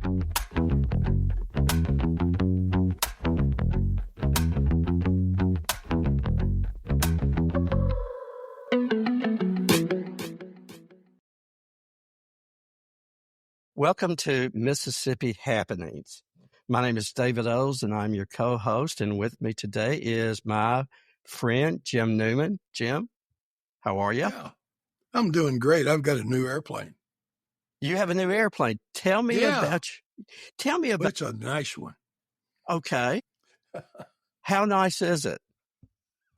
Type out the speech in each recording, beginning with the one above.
Welcome to Mississippi Happenings. My name is David Olds, and I'm your co-host. And with me today is my friend, Jim Newman. Jim, how are you? Yeah, I'm doing great. I've got a new airplane. You have a new airplane. Tell me about. Well, it's a nice one. Okay. How nice is it?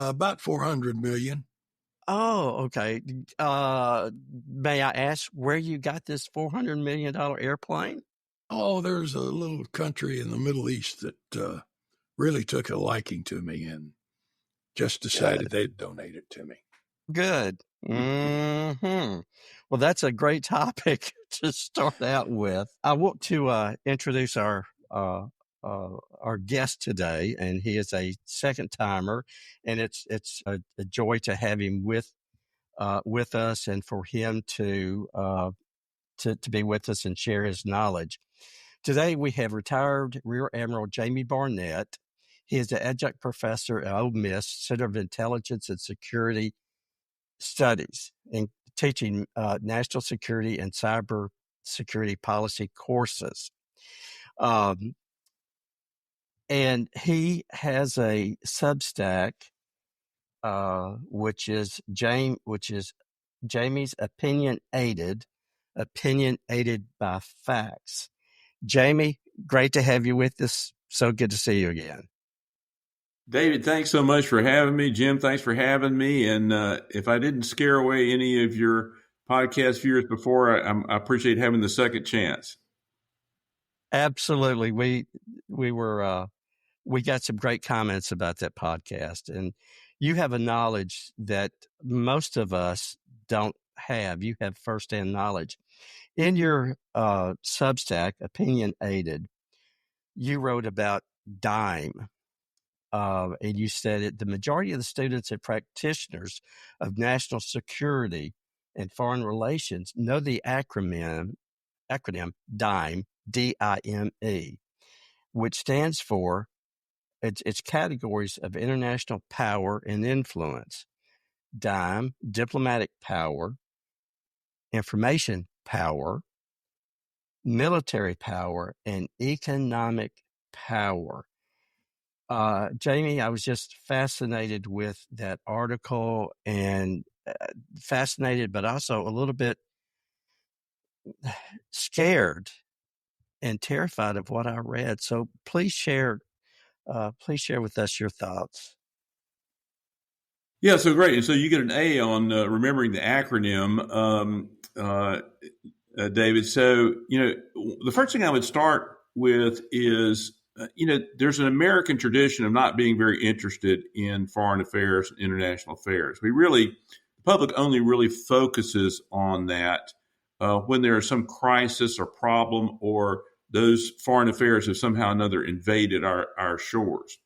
About $400 million. Oh, okay. May I ask where you got this $400 million airplane? Oh, there's a little country in the Middle East that really took a liking to me and just decided they'd donate it to me. Good. Mm-hmm. Well, that's a great topic to start out with. I want to introduce our guest today, and he is a second timer, and it's a joy to have him with us, and for him to be with us and share his knowledge. Today we have retired Rear Admiral Jamie Barnett. He is the adjunct professor at Ole Miss Center of Intelligence and Security Studies, and teaching national security and cyber security policy courses. And he has a Substack, which is Jamie's Opinion Aided by Facts. Jamie, great to have you with us. So good to see you again. David, thanks so much for having me. Jim, thanks for having me. And if I didn't scare away any of your podcast viewers before, I appreciate having the second chance. Absolutely. We got some great comments about that podcast, and you have a knowledge that most of us don't have. You have firsthand knowledge. In your Substack, Opinion Aided, you wrote about DIME, and you said the majority of the students and practitioners of national security and foreign relations know the acronym DIME, D-I-M-E, which stands for its categories of international power and influence. DIME, diplomatic power, information power, military power, and economic power. Jamie, I was just fascinated with that article, and fascinated, but also a little bit scared and terrified of what I read. So please share with us your thoughts. Yeah, so great. And so you get an A on remembering the acronym, David. So, the first thing I would start with is, there's an American tradition of not being very interested in foreign affairs, international affairs. The public only really focuses on that when there is some crisis or problem, or those foreign affairs have somehow or another invaded our shores.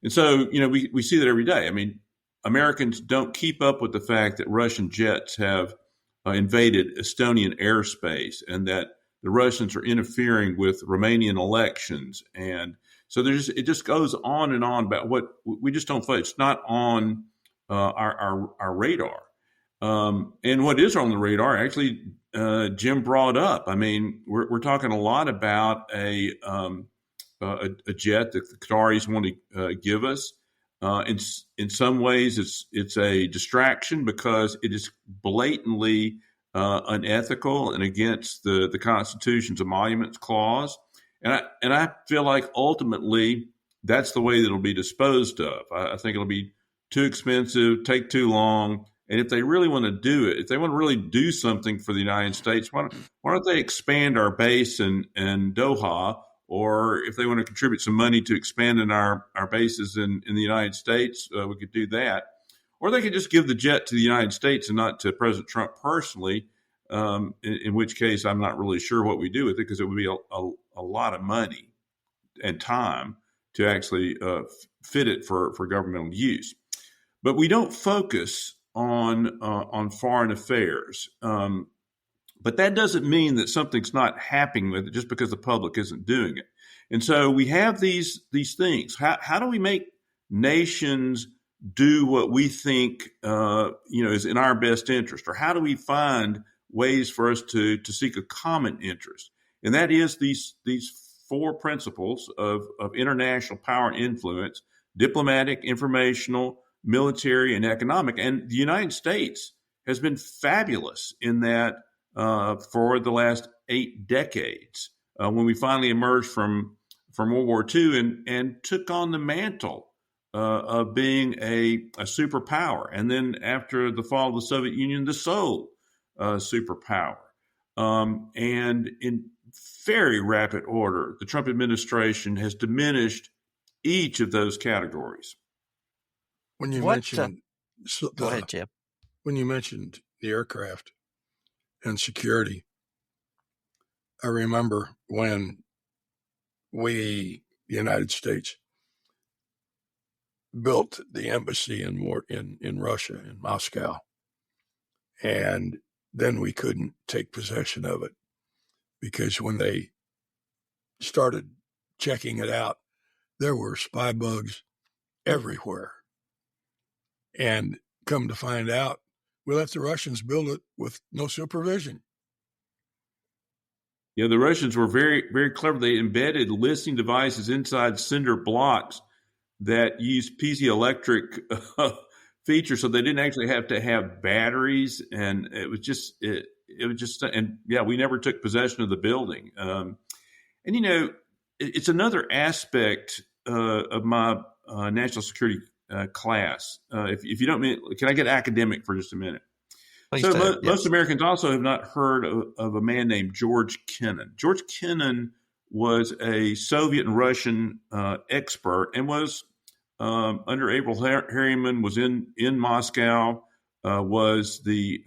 And so, we see that every day. I mean, Americans don't keep up with the fact that Russian jets have invaded Estonian airspace, and that the Russians are interfering with Romanian elections. And so it just goes on and on about what we just don't focus. It's not on our radar. And what is on the radar, actually, Jim brought up. I mean, we're talking a lot about a jet that the Qataris want to give us. In some ways, it's a distraction because it is blatantly unethical and against the Constitution's Emoluments Clause. And I feel like ultimately that's the way that it'll be disposed of. I think it'll be too expensive, take too long. And if they really want to do it, if they want to really do something for the United States, why don't they expand our base in Doha? Or if they want to contribute some money to expanding our bases in the United States, we could do that. Or they could just give the jet to the United States and not to President Trump personally, in which case I'm not really sure what we do with it, because it would be a lot of money and time to actually fit it for governmental use. But we don't focus on foreign affairs. But that doesn't mean that something's not happening with it just because the public isn't doing it. And so we have these things. How do we make nations do what we think is in our best interest, or how do we find ways for us to seek a common interest? And that is these four principles of international power and influence: diplomatic, informational, military, and economic. And the United States has been fabulous in that for the last 8 decades. When we finally emerged from World War II and took on the mantle of being a superpower. And then after the fall of the Soviet Union, the sole superpower. And in very rapid order, the Trump administration has diminished each of those categories. When you mentioned go ahead, Jim. When you mentioned the aircraft and security, I remember when the United States, built the embassy in Russia, in Moscow, and then we couldn't take possession of it because when they started checking it out, there were spy bugs everywhere. And come to find out, we let the Russians build it with no supervision. Yeah, the Russians were very, very clever. They embedded listening devices inside cinder blocks that used piezoelectric features, so they didn't actually have to have batteries. And it was just, and yeah, we never took possession of the building. And it's another aspect of my national security class. If you don't mean, can I get academic for just a minute? Please so do. Most Americans also have not heard of a man named George Kennan. George Kennan was a Soviet and Russian expert and was under Averell Harriman, was in Moscow, was the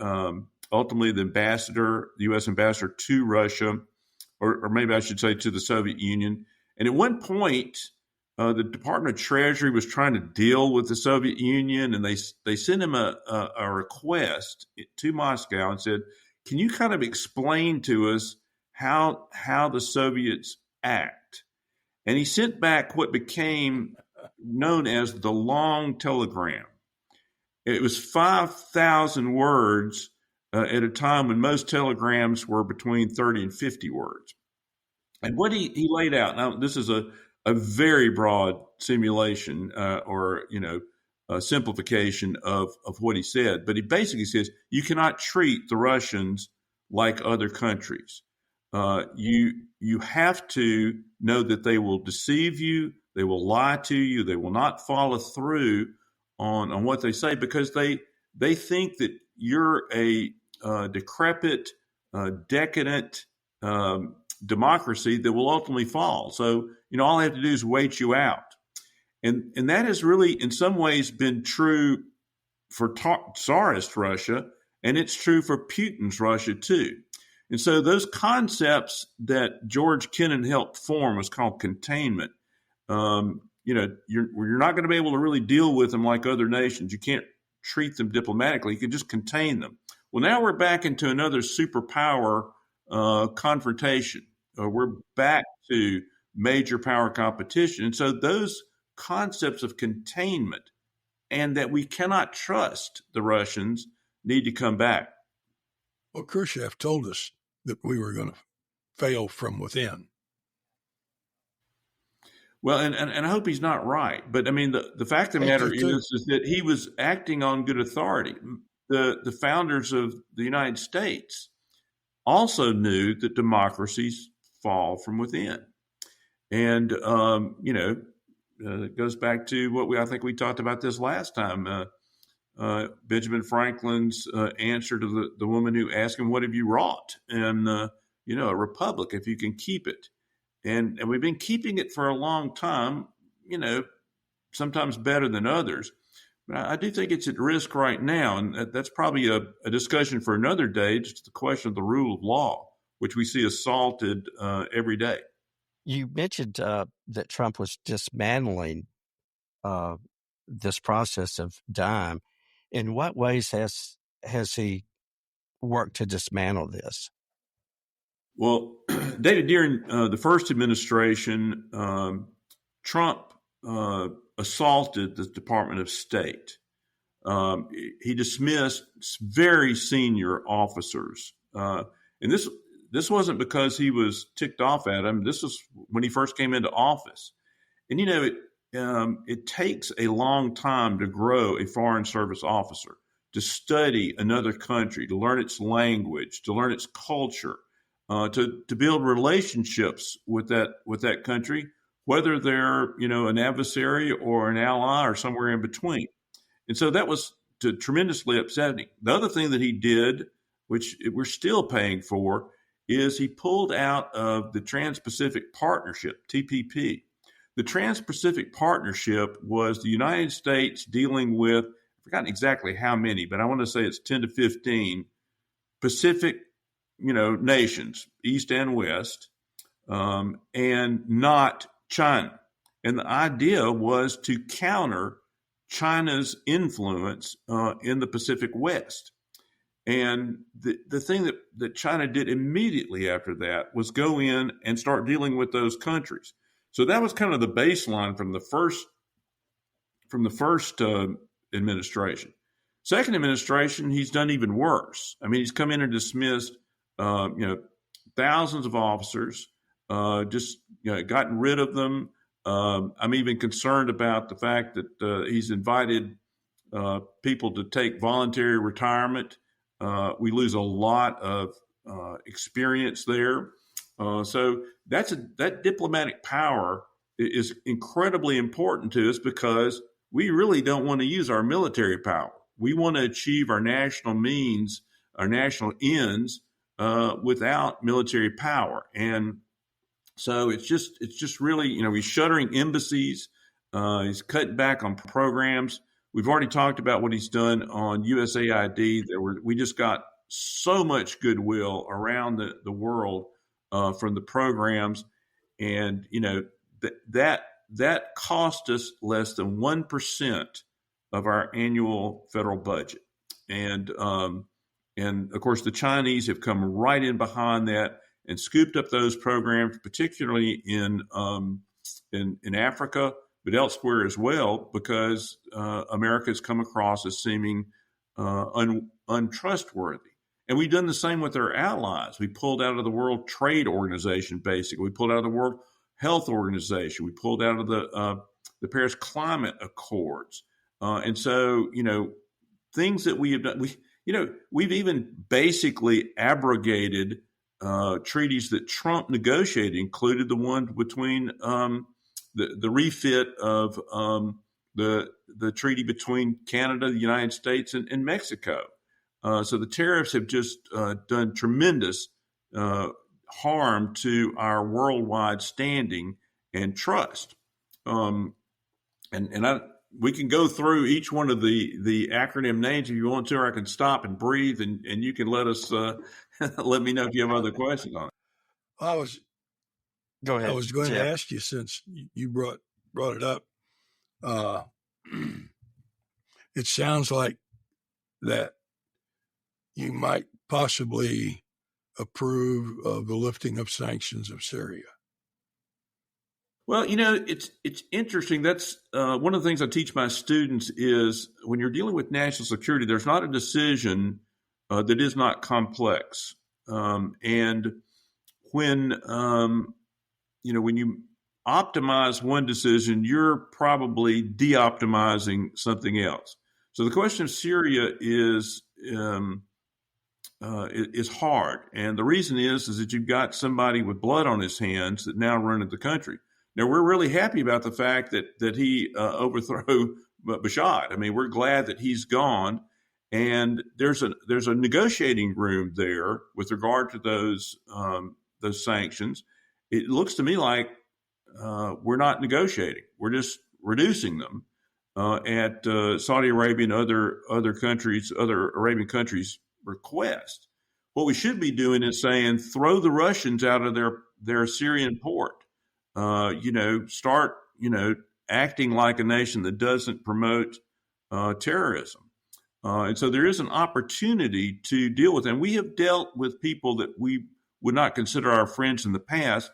ultimately the ambassador, the U.S. ambassador to Russia, or maybe I should say to the Soviet Union. And at one point, the Department of Treasury was trying to deal with the Soviet Union, and they sent him a request to Moscow and said, "Can you kind of explain to us how the Soviets act?" And he sent back what became known as the long telegram. It was 5,000 words at a time when most telegrams were between 30 and 50 words. And what he laid out, now this is a very broad simulation or a simplification of what he said, but he basically says you cannot treat the Russians like other countries. You have to know that they will deceive you, they will lie to you, they will not follow through on what they say because they think that you're a decrepit, decadent democracy that will ultimately fall. So all they have to do is wait you out, and that has really, in some ways, been true for Tsarist Russia, and it's true for Putin's Russia too. And so those concepts that George Kennan helped form was called containment. You're not going to be able to really deal with them like other nations. You can't treat them diplomatically. You can just contain them. Well, now we're back into another superpower confrontation. We're back to major power competition. And so those concepts of containment and that we cannot trust the Russians need to come back. Well, Khrushchev told us that we were going to fail from within. Well, and I hope he's not right. But I mean, the fact of the matter is that he was acting on good authority. The founders of the United States also knew that democracies fall from within. And, it goes back to I think we talked about this last time. Benjamin Franklin's answer to the woman who asked him, "What have you wrought?" And, a republic, if you can keep it. And we've been keeping it for a long time, sometimes better than others. But I do think it's at risk right now. And that's probably a discussion for another day, just the question of the rule of law, which we see assaulted every day. You mentioned that Trump was dismantling this process of dime. In what ways has he worked to dismantle this? Well, David, during the first administration, Trump assaulted the Department of State. He dismissed very senior officers, and this wasn't because he was ticked off at him. This was when he first came into office, and it takes a long time to grow a foreign service officer, to study another country, to learn its language, to learn its culture, to build relationships with that country, whether they're an adversary or an ally or somewhere in between. And so that was tremendously upsetting. The other thing that he did, which we're still paying for, is he pulled out of the Trans-Pacific Partnership, TPP. The Trans-Pacific Partnership was the United States dealing with, I've forgotten exactly how many, but I want to say it's 10 to 15 Pacific, nations, East and West, and not China. And the idea was to counter China's influence in the Pacific West. And the thing that China did immediately after that was go in and start dealing with those countries. So that was kind of the baseline from the first administration. Second administration, he's done even worse. I mean, he's come in and dismissed thousands of officers, just gotten rid of them. I'm even concerned about the fact that he's invited people to take voluntary retirement. We lose a lot of experience there. So that diplomatic power is incredibly important to us because we really don't want to use our military power. We want to achieve our national means, our national ends without military power. And so it's just really, he's shuttering embassies. He's cutting back on programs. We've already talked about what he's done on USAID. We just got so much goodwill around the world from the programs, and that cost us less than 1% of our annual federal budget. And of course, the Chinese have come right in behind that and scooped up those programs, particularly in Africa, but elsewhere as well, because America has come across as seeming untrustworthy. And we've done the same with our allies. We pulled out of the World Trade Organization, basically. We pulled out of the World Health Organization. We pulled out of the Paris Climate Accords. And so, things that we have done, we've even basically abrogated treaties that Trump negotiated, included the one between the refit of the treaty between Canada, the United States, and Mexico. So the tariffs have just done tremendous harm to our worldwide standing and trust. We can go through each one of the acronym names if you want to, or I can stop and breathe, and you can let us let me know if you have other questions on it. Go ahead. I was going Jeff. to ask you, since you brought it up. It sounds like that you might possibly approve of the lifting of sanctions of Syria. Well, it's interesting. That's one of the things I teach my students is when you're dealing with national security, there's not a decision that is not complex. And when you optimize one decision, you're probably de-optimizing something else. So the question of Syria is hard, and the reason is that you've got somebody with blood on his hands that now running the country. Now, we're really happy about the fact that he overthrew Bashar. I mean, we're glad that he's gone, and there's a negotiating room there with regard to those sanctions. It looks to me like we're not negotiating; we're just reducing them at Saudi Arabia and other Arabian countries' request. What we should be doing is saying, throw the Russians out of their Syrian port. Start acting like a nation that doesn't promote terrorism. And so there is an opportunity to deal with them. We have dealt with people that we would not consider our friends in the past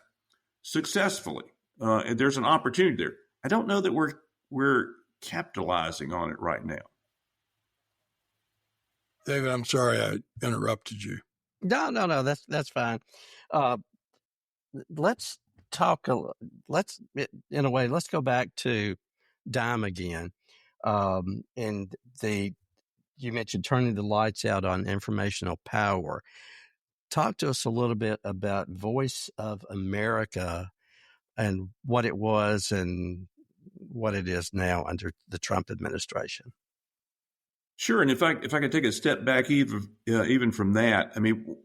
successfully. And there's an opportunity there. I don't know that we're capitalizing on it right now. David, I'm sorry I interrupted you. No, that's fine. Let's talk. Let's go back to Dime again. And you mentioned turning the lights out on informational power. Talk to us a little bit about Voice of America and what it was and what it is now under the Trump administration. Sure, and if I could take a step back even from that, I mean,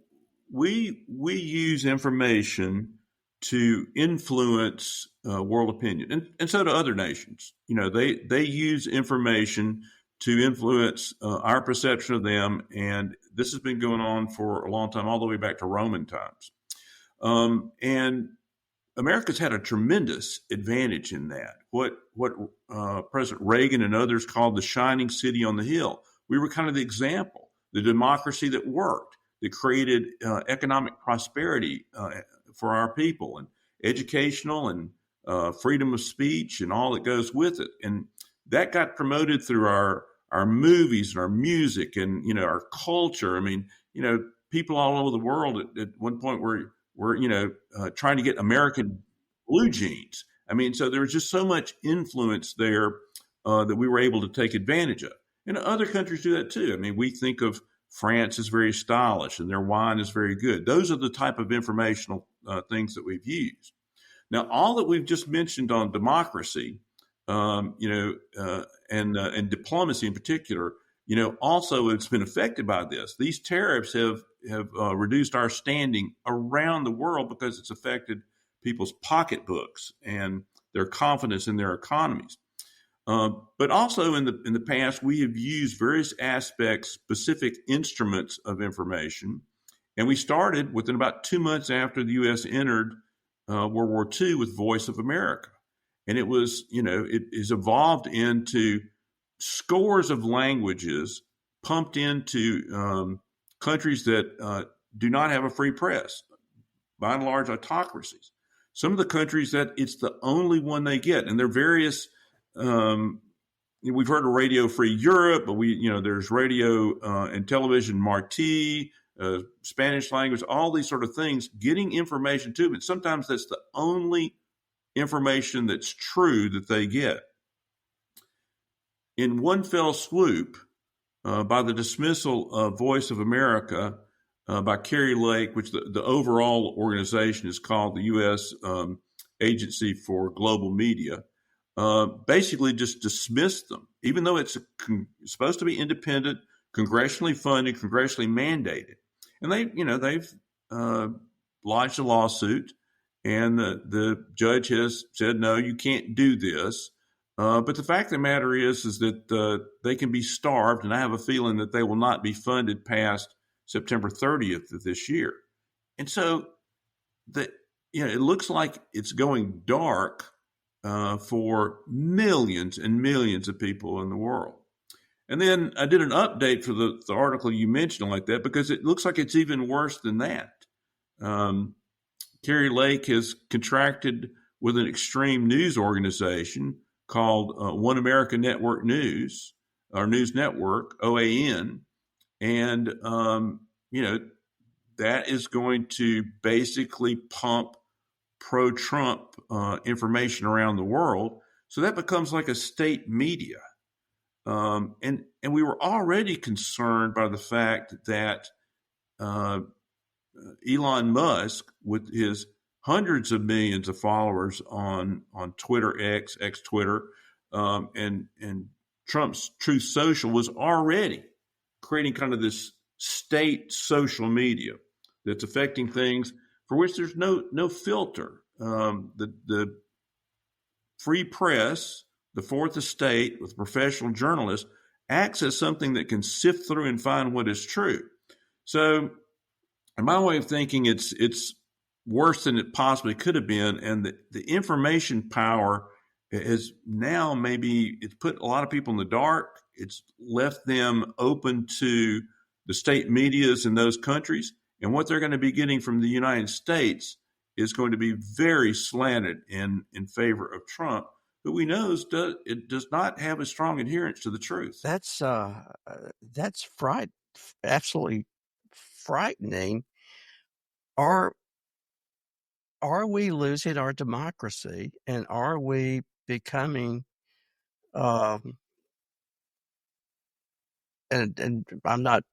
we use information to influence world opinion, and so do other nations. They use information to influence our perception of them, and this has been going on for a long time, all the way back to Roman times. And America's had a tremendous advantage in that. What President Reagan and others called the shining city on the hill. We were kind of the example, the democracy that worked, that created economic prosperity for our people, and educational and freedom of speech and all that goes with it. And that got promoted through our movies and our music and, our culture. I mean, people all over the world at one point were trying to get American blue jeans. I mean, so there was just so much influence there that we were able to take advantage of. And other countries do that too. I mean, we think of France as very stylish and their wine is very good. Those are the type of informational things that we've used. Now, all that we've just mentioned on democracy, and diplomacy in particular, also it's been affected by this. These tariffs have reduced our standing around the world because it's affected people's pocketbooks and their confidence in their economies. But also in the past, we have used various aspects, specific instruments of information. And we started within about 2 months after the U.S. entered World War II with Voice of America. And it was, it has evolved into scores of languages pumped into countries that do not have a free press, by and large autocracies. Some of the countries that it's the only one they get, and there are various. We've heard of Radio Free Europe, but there's radio and television Marti, Spanish language, all these sort of things, getting information to them. And sometimes that's the only information that's true that they get. In one fell swoop, by the dismissal of Voice of America by Kari Lake, which the overall organization is called the U.S. Agency for Global Media, basically just dismissed them, even though it's supposed to be independent, congressionally funded, congressionally mandated. And they've lodged a lawsuit, and the judge has said, no, you can't do this. But the fact of the matter is that they can be starved, and I have a feeling that they will not be funded past September 30th of this year. And so it looks like it's going dark for millions and millions of people in the world. And then I did an update for the article you mentioned like that, because it looks like it's even worse than that. Kari Lake has contracted with an extreme news organization called One America Network News, or News Network, OAN. And, that is going to basically pump pro-Trump information around the world. So that becomes like a state media. And we were already concerned by the fact that Elon Musk, with his hundreds of millions of followers on Twitter, ex Twitter, and Trump's Truth Social, was already creating kind of this state social media that's affecting things for which there's no filter. The free press, the fourth estate with professional journalists, acts as something that can sift through and find what is true. So in my way of thinking, it's worse than it possibly could have been. And the information power is now it's put a lot of people in the dark. It's left them open to the state medias in those countries. And what they're going to be getting from the United States is going to be very slanted in favor of Trump, who we know it does not have a strong adherence to the truth. That's absolutely frightening. Are we losing our democracy, and are we becoming and I'm not,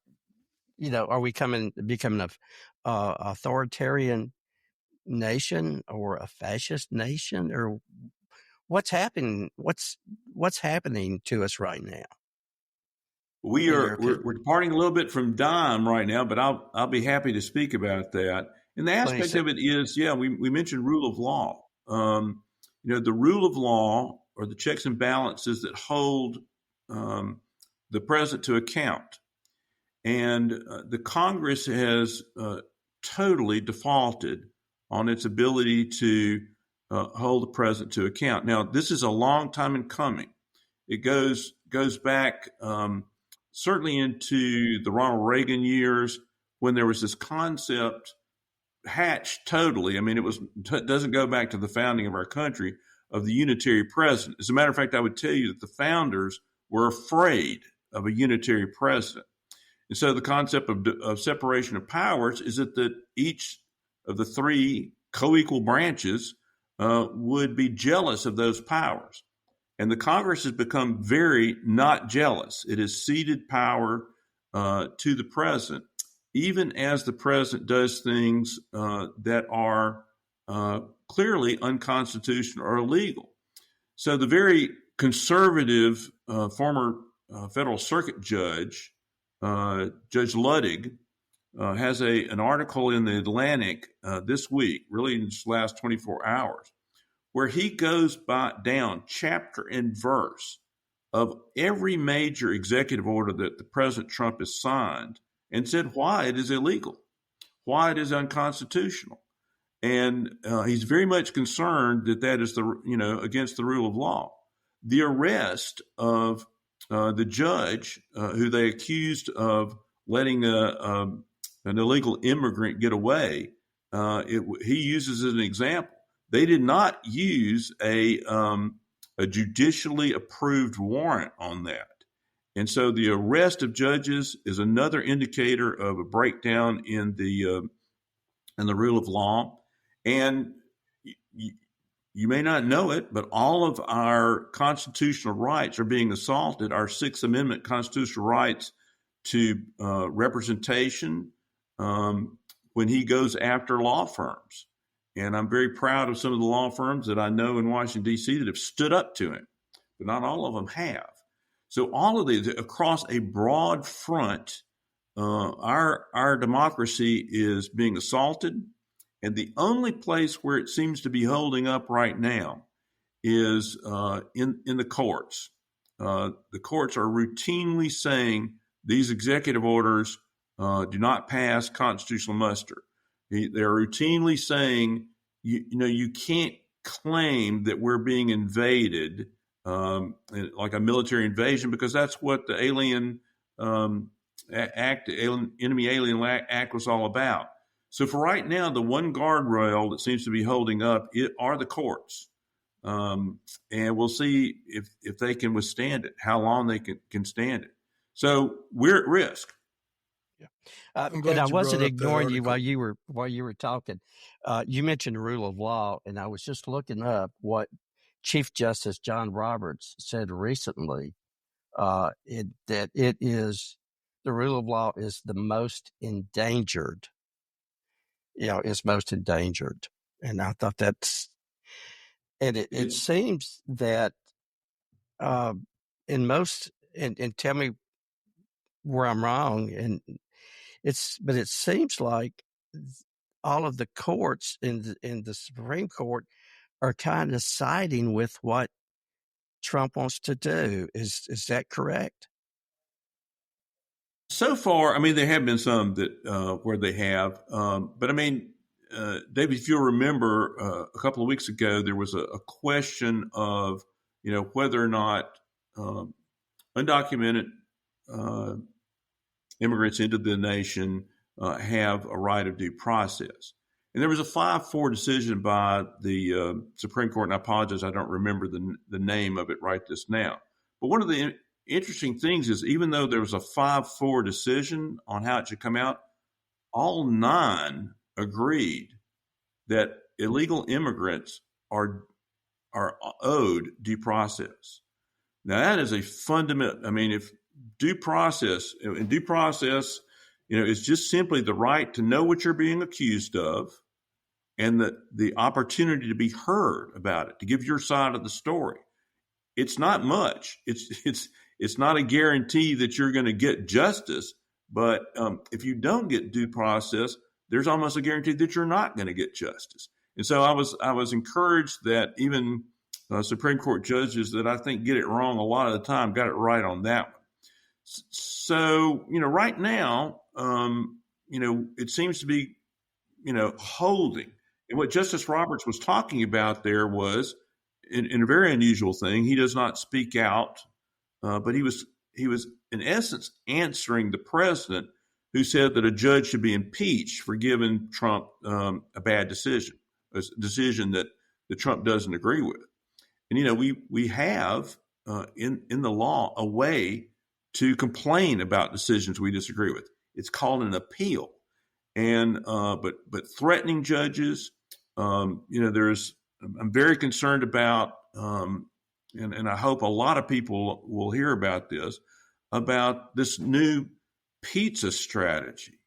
are we becoming a authoritarian nation or a fascist nation, or what's happening? What's happening to us right now? We're departing a little bit from dime right now, but I'll be happy to speak about that. And the aspect of it is, we mentioned rule of law. The rule of law, or the checks and balances that hold the president to account. And the Congress has totally defaulted on its ability to hold the president to account. Now, this is a long time in coming. It goes back certainly into the Ronald Reagan years, when there was this concept hatched totally. I mean, it doesn't go back to the founding of our country, of the unitary president. As a matter of fact, I would tell you that the founders were afraid of a unitary president. And so the concept of separation of powers is that each of the three co-equal branches would be jealous of those powers. And the Congress has become very not jealous. It has ceded power to the president, even as the president does things that are clearly unconstitutional or illegal. So the very conservative former Federal Circuit judge, Judge Ludwig, has an article in the Atlantic this week, really in this last 24 hours, where he goes down chapter and verse of every major executive order that the President Trump has signed, and said why it is illegal, why it is unconstitutional. And he's very much concerned that is against the rule of law. The arrest of the judge who they accused of letting an illegal immigrant get away, he uses as an example. They did not use a judicially approved warrant on that. And so the arrest of judges is another indicator of a breakdown in the rule of law. And you may not know it, but all of our constitutional rights are being assaulted. Our Sixth Amendment constitutional rights to representation when he goes after law firms. And I'm very proud of some of the law firms that I know in Washington, D.C. that have stood up to him, but not all of them have. So all of these, across a broad front, our democracy is being assaulted. And the only place where it seems to be holding up right now is in the courts. The courts are routinely saying these executive orders do not pass constitutional muster. They're routinely saying, you can't claim that we're being invaded, like a military invasion, because that's what the Alien Act, Enemy Alien Act was all about. So for right now, the one guardrail that seems to be holding up are the courts. And we'll see if they can withstand it, how long they can stand it. So we're at risk. And I wasn't ignoring you while you were talking. You mentioned the rule of law, and I was just looking up what Chief Justice John Roberts said recently. That the rule of law is the most endangered. Is most endangered, and I thought it seems that in most, and tell me where I'm wrong, but it seems like all of the courts in the Supreme Court are kind of siding with what Trump wants to do. Is that correct? So far, I mean, there have been some that where they have, but I mean, David, if you'll remember, a couple of weeks ago, there was a question of, whether or not undocumented immigrants into the nation have a right of due process. And there was a 5-4 decision by the Supreme Court, and I apologize, I don't remember the name of it right this now. But one of the interesting things is, even though there was a 5-4 decision on how it should come out, all 9 agreed that illegal immigrants are owed due process. Now, that is a fundamental. I mean, if due process is just simply the right to know what you're being accused of, and the opportunity to be heard about it, to give your side of the story. It's not much. It's not a guarantee that you're going to get justice, but if you don't get due process, there's almost a guarantee that you're not going to get justice. And so I was encouraged that even Supreme Court judges that I think get it wrong a lot of the time got it right on that one. So, right now, it seems to be, holding. And what Justice Roberts was talking about there was, in a very unusual thing, he does not speak out, but he was in essence answering the president, who said that a judge should be impeached for giving Trump a bad decision, a decision that Trump doesn't agree with. And we have in the law a way to complain about decisions we disagree with. It's called an appeal. And but threatening judges, I'm very concerned about, and I hope a lot of people will hear about this new pizza strategy.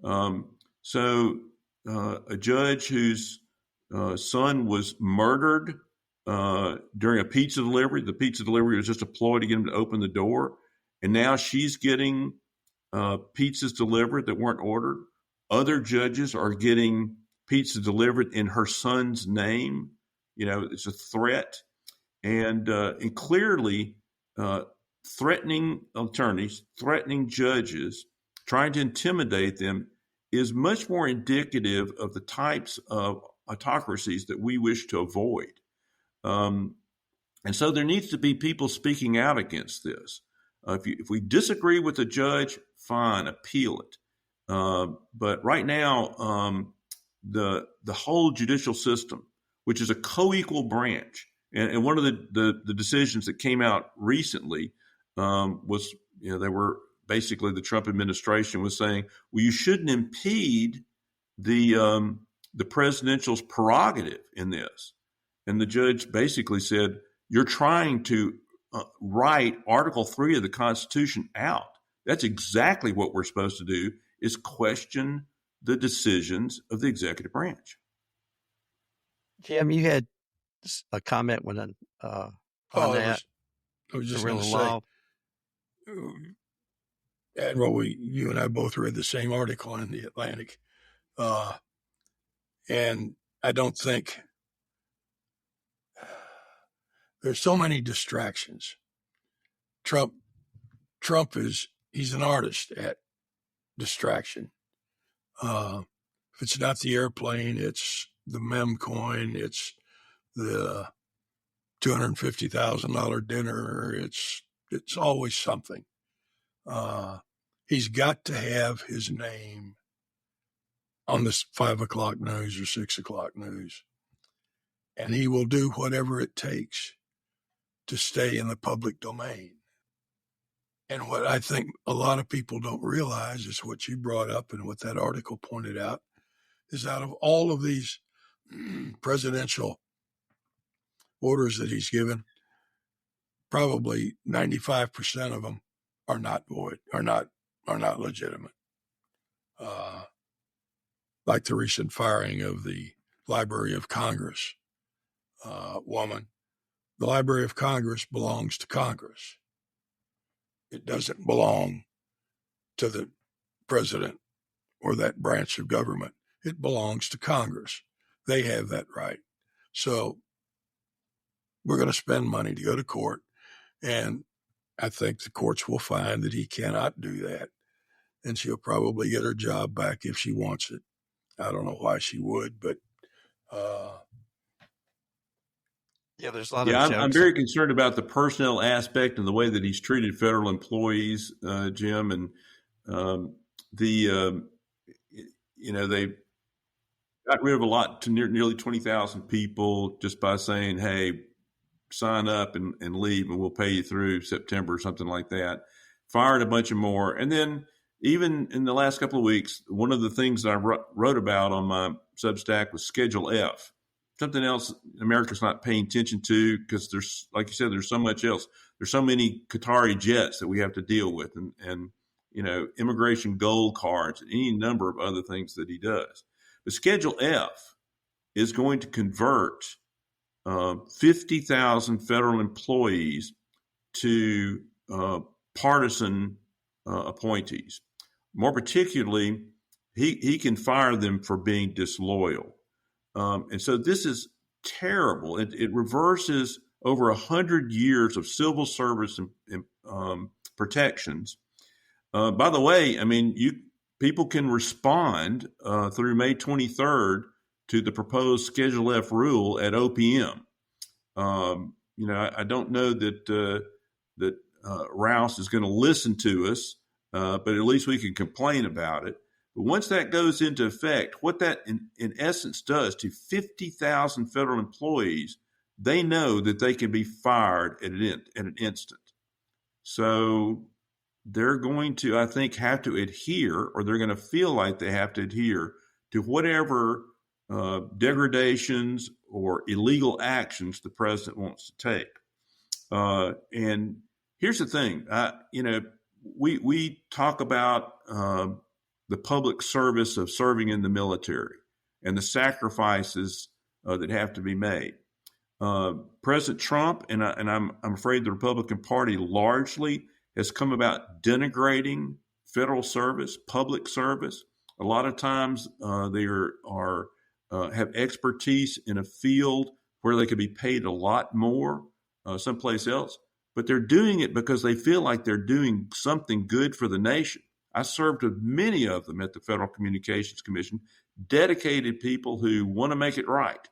So a judge whose son was murdered during a pizza delivery. The pizza delivery was just a ploy to get him to open the door, and now she's getting pizzas delivered that weren't ordered. Other judges are getting pizza delivered in her son's name. It's a threat, and clearly threatening attorneys, threatening judges, trying to intimidate them is much more indicative of the types of autocracies that we wish to avoid. And so there needs to be people speaking out against this. If we disagree with the judge, fine, appeal it. But right now, the whole judicial system, which is a co-equal branch, and one of the decisions that came out recently was, they were basically, the Trump administration was saying, well, you shouldn't impede the presidential's prerogative in this. And the judge basically said, you're trying to write Article 3 of the Constitution out. That's exactly what we're supposed to do, is question the decisions of the executive branch. Jim, you had a comment on that. I was just going to say, Admiral, you and I both read the same article in the Atlantic. And I don't think there's so many distractions. Trump he's an artist at distraction. If it's not the airplane, it's the mem coin, it's the $250,000 dinner. It's always something. He's got to have his name on the 5 o'clock news or 6 o'clock news. And he will do whatever it takes to stay in the public domain. And what I think a lot of people don't realize is what you brought up and what that article pointed out is, out of all of these presidential orders that he's given, probably 95% of them are not void, are not legitimate. Like the recent firing of the Library of Congress woman. The Library of Congress belongs to Congress. It doesn't belong to the president or that branch of government. It belongs to Congress. They have that right. So we're going to spend money to go to court, and I think the courts will find that he cannot do that, and she'll probably get her job back if she wants it. I don't know why she would, but there's a lot of jokes. I'm very concerned about the personnel aspect and the way that he's treated federal employees, Jim, and they got rid of a lot to nearly 20,000 people just by saying, hey, sign up and leave, and we'll pay you through September or something like that. Fired a bunch of more. And then even in the last couple of weeks, one of the things that I wrote about on my Substack was Schedule F, something else America's not paying attention to because there's, like you said, there's so much else. There's so many Qatari jets that we have to deal with and immigration gold cards and any number of other things that he does. The Schedule F is going to convert 50,000 federal employees to partisan appointees. More particularly, he can fire them for being disloyal. And so this is terrible. It reverses over 100 years of civil service and protections. By the way, I mean, people can respond through May 23rd to the proposed Schedule F rule at OPM. I don't know that Rouse is going to listen to us, but at least we can complain about it. But once that goes into effect, what that in essence does to 50,000 federal employees, they know that they can be fired at an instant. So they're going to, I think, have to adhere, or they're going to feel like they have to adhere to whatever degradations or illegal actions the president wants to take. And here's the thing, we talk about the public service of serving in the military and the sacrifices that have to be made. President Trump and I'm afraid the Republican Party largely has come about denigrating federal service, public service. A lot of times they have expertise in a field where they could be paid a lot more someplace else, but they're doing it because they feel like they're doing something good for the nation. I served with many of them at the Federal Communications Commission, dedicated people who want to make it right.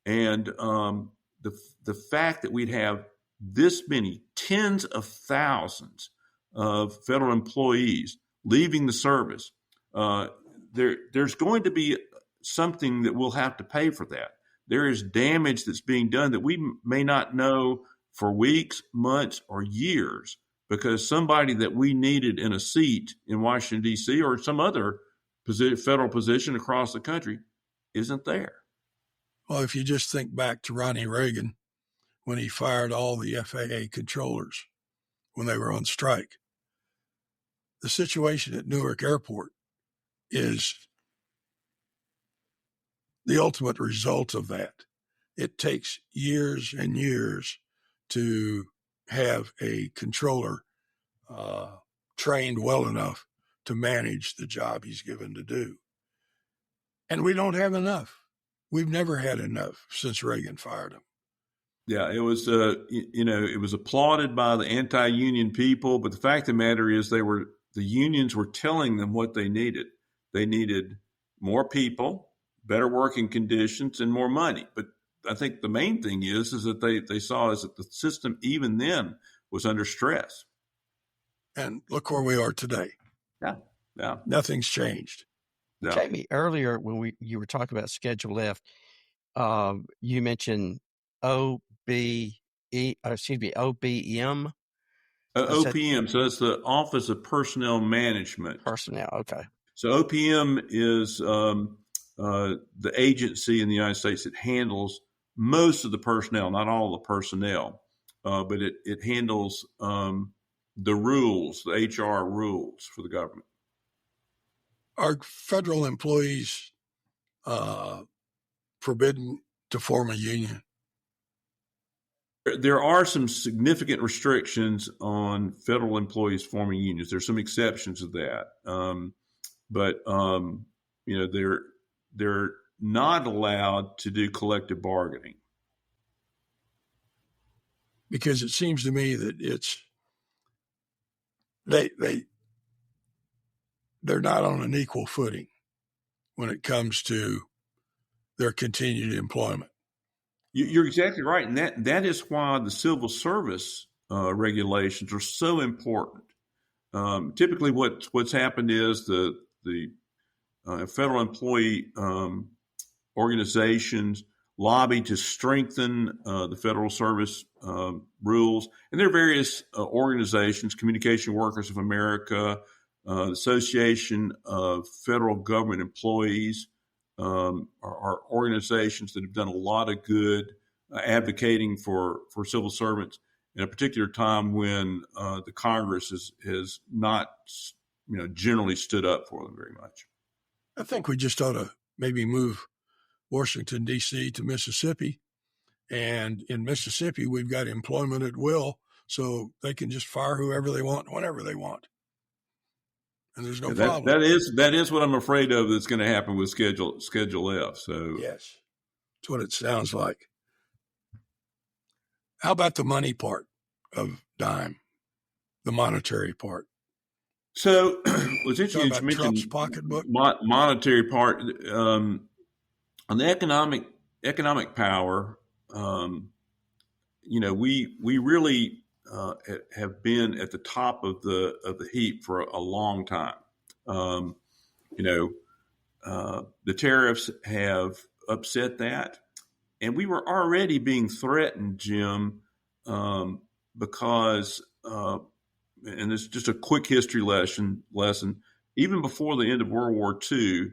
And the fact that we'd have this many tens of thousands of federal employees leaving the service, there's going to be something that we'll have to pay for that. There is damage that's being done that we may not know for weeks, months, or years because somebody that we needed in a seat in Washington, D.C. or some other federal position across the country isn't there. Well, if you just think back to Ronnie Reagan when he fired all the FAA controllers when they were on strike, the situation at Newark Airport is the ultimate result of that. It takes years and years to have a controller trained well enough to manage the job he's given to do. And we don't have enough. We've never had enough since Reagan fired him. Yeah, it was, it was applauded by the anti-union people, but the fact of the matter is the unions were telling them what they needed. They needed more people, better working conditions, and more money. But I think the main thing is that they saw is that the system even then was under stress. And look where we are today. Yeah. Nothing's changed. No. Jamie, earlier when you were talking about Schedule F, you mentioned OBM. OPM. So that's the Office of Personnel Management. Personnel. Okay. So OPM is the agency in the United States that handles most of the personnel, not all the personnel, but it handles the rules, the HR rules for the government. Are federal employees forbidden to form a union? There are some significant restrictions on federal employees forming unions. There's some exceptions to that, but they're not allowed to do collective bargaining. Because it seems to me that they're not on an equal footing when it comes to their continued employment. You're exactly right, and that is why the civil service regulations are so important. Typically, what's happened is the federal employee organizations lobby to strengthen the federal service rules. And there are various organizations, Communication Workers of America, the Association of Federal Government Employees, are organizations that have done a lot of good advocating for civil servants in a particular time when the Congress has not, generally stood up for them very much. I think we just ought to maybe move Washington, D.C. to Mississippi. And in Mississippi, we've got employment at will, so they can just fire whoever they want, whenever they want. And there's no problem. That is what I'm afraid of that's going to happen with Schedule F. So yes, that's what it sounds like. How about the money part of dime, the monetary part? So what's interesting is you mentioned Trump's pocketbook, monetary part on the economic power. We really have been at the top of the heap for a long time. The tariffs have upset that, and we were already being threatened, Jim, because and it's just a quick history lesson. Even before the end of World War II,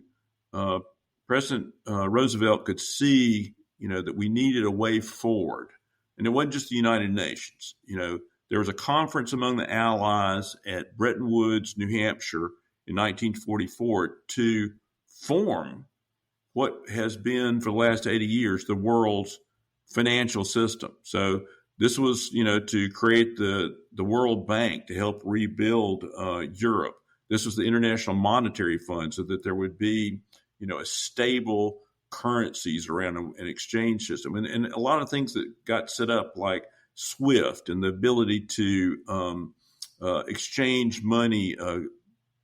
President Roosevelt could see, that we needed a way forward. And it wasn't just the United Nations. There was a conference among the Allies at Bretton Woods, New Hampshire in 1944 to form what has been for the last 80 years the world's financial system. So this was, to create the World Bank to help rebuild Europe. This was the International Monetary Fund so that there would be, a stable currencies around an exchange system. And a lot of things that got set up like SWIFT and the ability to exchange money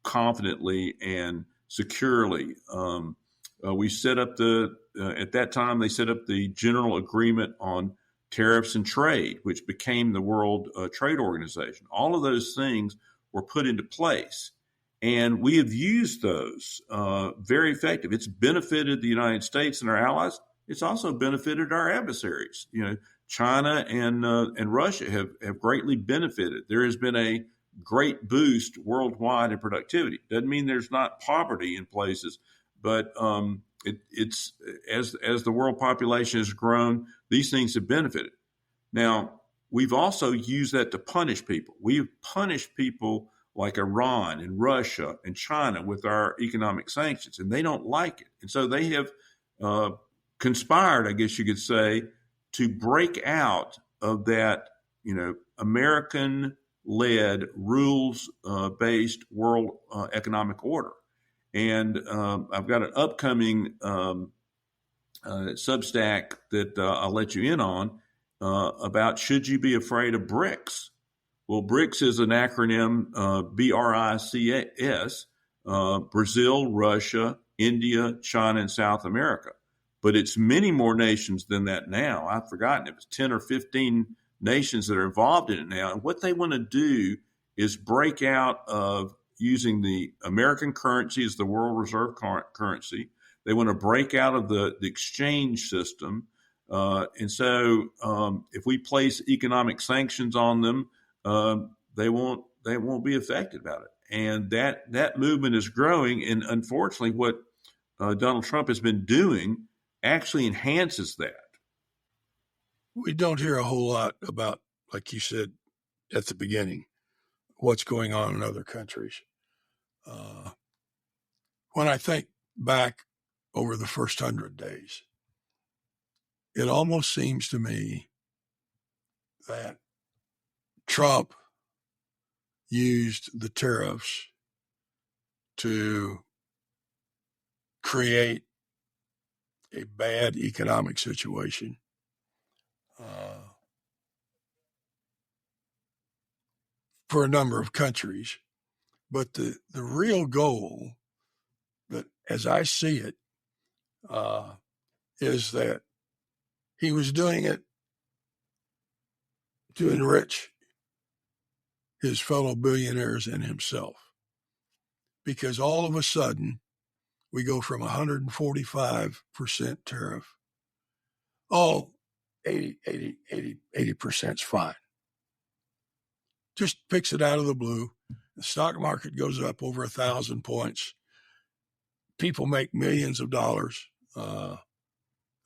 confidently and securely. We set up at that time, they set up the General Agreement on Tariffs and Trade, which became the World Trade Organization. All of those things were put into place. And we have used those very effective. It's benefited the United States and our allies. It's also benefited our adversaries. China and Russia have greatly benefited. There has been a great boost worldwide in productivity. Doesn't mean there's not poverty in places, but it's as the world population has grown, these things have benefited. Now, we've also used that to punish people. We've punished people like Iran and Russia and China with our economic sanctions, and they don't like it. And so they have conspired, I guess you could say, to break out of that, American-led, rules-based world economic order. And I've got an upcoming Substack that I'll let you in on about should you be afraid of BRICS? Well, BRICS is an acronym, BRICS, Brazil, Russia, India, China, and South America. But it's many more nations than that now. I've forgotten. It was 10 or 15 nations that are involved in it now. And what they want to do is break out of using the American currency as the world reserve currency. They want to break out of the exchange system. And so if we place economic sanctions on them, they won't be affected about it. And that movement is growing. And unfortunately, what Donald Trump has been doing actually enhances that. We don't hear a whole lot about, like you said at the beginning, what's going on in other countries. When I think back over the first 100 days, it almost seems to me that Trump used the tariffs to create a bad economic situation. For a number of countries. But the real goal, that as I see it, is that he was doing it to enrich his fellow billionaires and himself. Because all of a sudden, we go from 145% tariff. Oh, 80% is fine. Just picks it out of the blue. The stock market goes up over 1,000 points. People make millions of dollars. I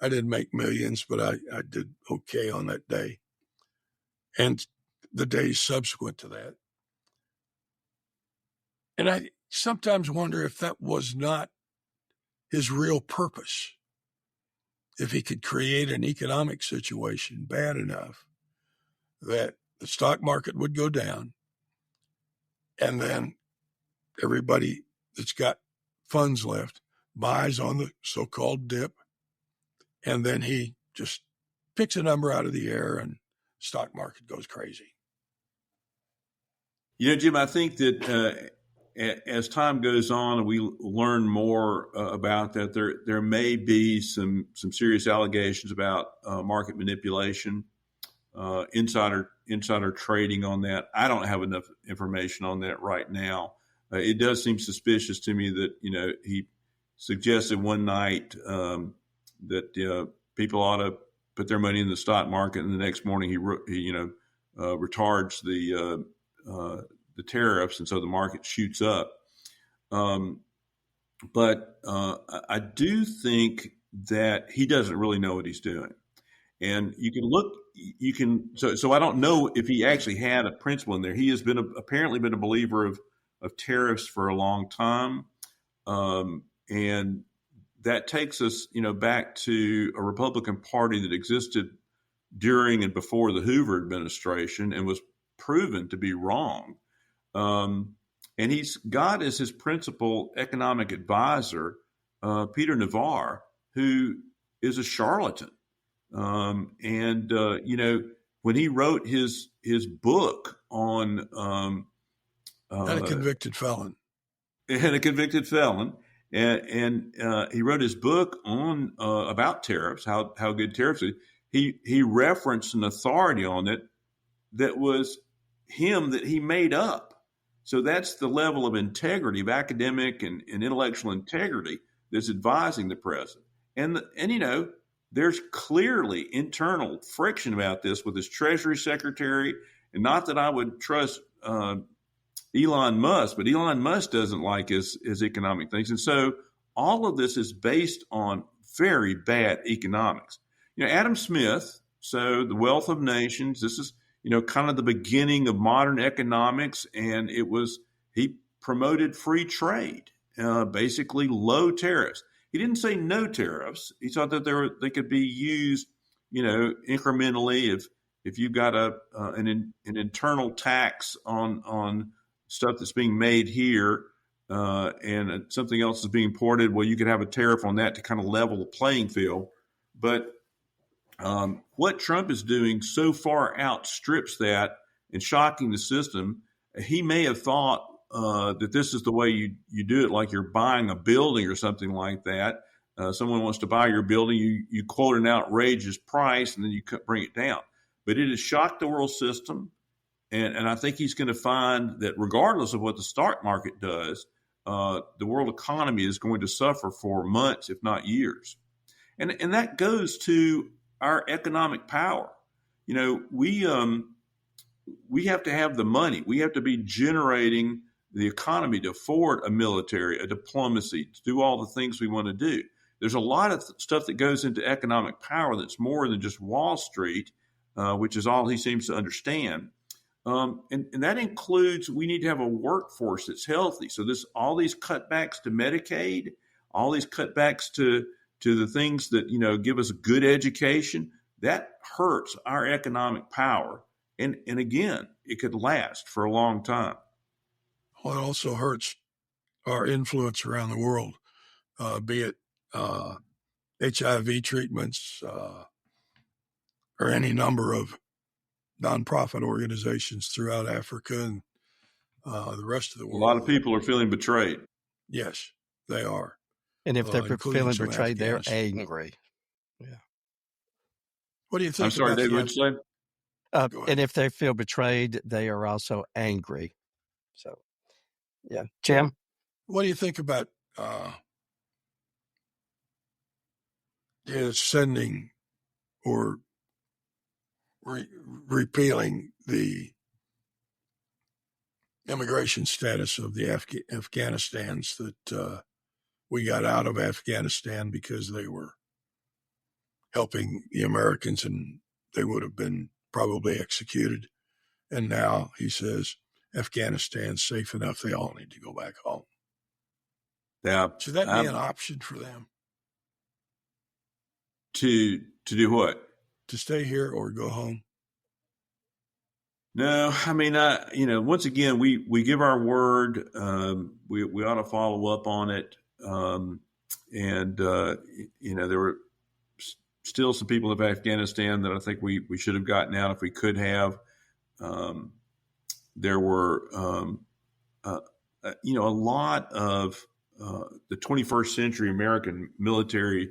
didn't make millions, but I did okay on that day. And the days subsequent to that. And I sometimes wonder if that was not his real purpose. If he could create an economic situation bad enough that the stock market would go down, and then everybody that's got funds left buys on the so-called dip, and then he just picks a number out of the air and stock market goes crazy. You know, Jim, I think that as time goes on and we learn more about that, there may be some serious allegations about market manipulation, insider trading on that. I don't have enough information on that right now. It does seem suspicious to me that, you know, he suggested one night that people ought to put their money in the stock market, and the next morning he retards the tariffs, and so the market shoots up. But I do think that he doesn't really know what he's doing. And so I don't know if he actually had a principle in there. He has apparently been a believer of tariffs for a long time. And that takes us, back to a Republican Party that existed during and before the Hoover administration and was proven to be wrong. And he's got as his principal economic advisor, Peter Navarre, who is a charlatan. When he wrote his book on and a convicted felon, and he wrote his book on about tariffs, how good tariffs are. He referenced an authority on it that was him that he made up. So that's the level of integrity, of academic and intellectual integrity that's advising the president. And there's clearly internal friction about this with his Treasury Secretary. And not that I would trust Elon Musk, but Elon Musk doesn't like his economic things. And so all of this is based on very bad economics. Adam Smith, so The Wealth of Nations, this is, kind of the beginning of modern economics. And he promoted free trade, basically low tariffs. He didn't say no tariffs. He thought that they could be used, incrementally. If you've got an internal tax on stuff that's being made here, and something else is being imported, well, you could have a tariff on that to kind of level the playing field. But what Trump is doing so far outstrips that and shocking the system. He may have thought that this is the way you do it, like you're buying a building or something like that. Someone wants to buy your building, you quote an outrageous price, and then you bring it down. But it has shocked the world system, and I think he's going to find that regardless of what the stock market does, the world economy is going to suffer for months, if not years. And that goes to our economic power. We have to have the money. We have to be generating the economy to afford a military, a diplomacy, to do all the things we want to do. There's a lot of stuff that goes into economic power that's more than just Wall Street, which is all he seems to understand. And that includes, we need to have a workforce that's healthy. So all these cutbacks to Medicaid, all these cutbacks to the things that, give us a good education, that hurts our economic power. And again, it could last for a long time. Well, it also hurts our influence around the world, be it HIV treatments or any number of nonprofit organizations throughout Africa and the rest of the world. A lot of people are feeling betrayed. Yes, they are. And if they're feeling betrayed, they're angry. Yeah. What do you think? I'm sorry, David, what did you say? And if they feel betrayed, they are also angry. So, yeah. Jim? What do you think about is sending or repealing the immigration status of the Afghanistans that we got out of Afghanistan because they were helping the Americans and they would have been probably executed. And now he says Afghanistan's safe enough. They all need to go back home. Yeah. Should that be an option for them? To do what? To stay here or go home? No, I mean, once again, we give our word. We ought to follow up on it. There were still some people of Afghanistan that I think we should have gotten out if we could have. There were, a lot of the 21st century American military